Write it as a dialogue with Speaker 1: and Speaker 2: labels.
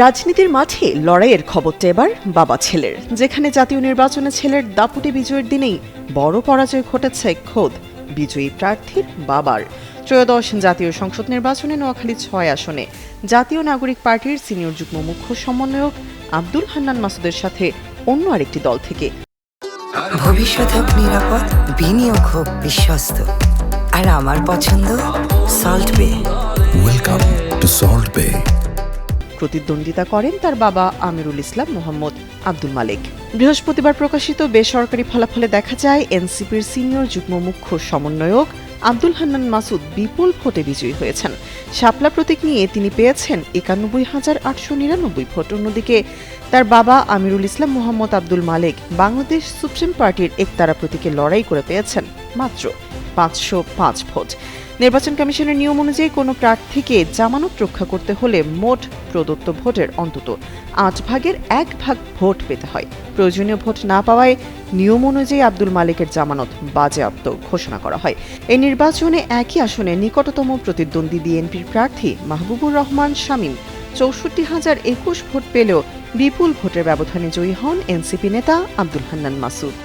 Speaker 1: রাজনীতির মাঠে লড়াইয়ের খবরটা এবার বাবা ছেলের, যেখানে জাতীয় নির্বাচনে ছেলের দাপুটে বিজয়ের দিনেই বড় পরাজয় ঘটেছে খোদ বিজয়ী প্রার্থীর বাবার। ত্রয়োদশ জাতীয় সংসদ নির্বাচনে নোয়াখালী ৬ আসনে জাতীয় নাগরিক পার্টির সিনিয়র যুগ্ম মুখ্য সমন্বয়ক আব্দুল হান্নান মাসুদের সাথে অন্য আরেকটি দল থেকে
Speaker 2: ভবিষ্যৎ হোক নিরাপদ, বিনিয়োগ হোক বিশ্বস্ত, আর আমার পছন্দ সল্ট বে।
Speaker 3: ওয়েলকাম টু সল্ট বে।
Speaker 1: প্রতিদ্বন্দ্বিতা করেন তার বাবা আমিরুল ইসলাম মোহাম্মদ আব্দুল মালেক। বৃহস্পতিবার প্রকাশিত বেসরকারি ফলাফলে দেখা যায় এনসিপির সিনিয়র যুগ্ম মুখ্য সমন্বয়ক আব্দুল হান্নান মাসুদ বিপুল ভোটে বিজয়ী হয়েছেন। শাপলা প্রতীক নিয়ে তিনি পেয়েছেন ৯১,৮৯৯ ভোট। অন্যদিকে তার বাবা আমিরুল ইসলাম মোহাম্মদ আব্দুল মালেক বাংলাদেশ সুপ্রিম পার্টির একতারা প্রতীকে লড়াই করে পেয়েছেন মাত্র ৫০৫ ভোট। নির্বাচন কমিশনের নিয়ম অনুযায়ী কোনো প্রার্থীকে জামানত রক্ষা করতে হলে মোট প্রদত্ত ভোটের অন্তত ৮ ভাগের ১ ভাগ ভোট পেতে হয়। প্রয়োজনীয় ভোট না পাওয়ায় নিয়ম অনুযায়ী আব্দুল মালেকের জামানত বাজেয়াপ্ত ঘোষণা করা হয়। এই নির্বাচনে একই আসনে নিকটতম প্রতিদ্বন্দ্বী বিএনপির প্রার্থী মাহবুবুর রহমান শামীম ৬৪,০২১ ভোট পেলেও বিপুল ভোটের ব্যবধানে জয়ী হন এনসিপি নেতা আব্দুল হান্নান মাসুদ।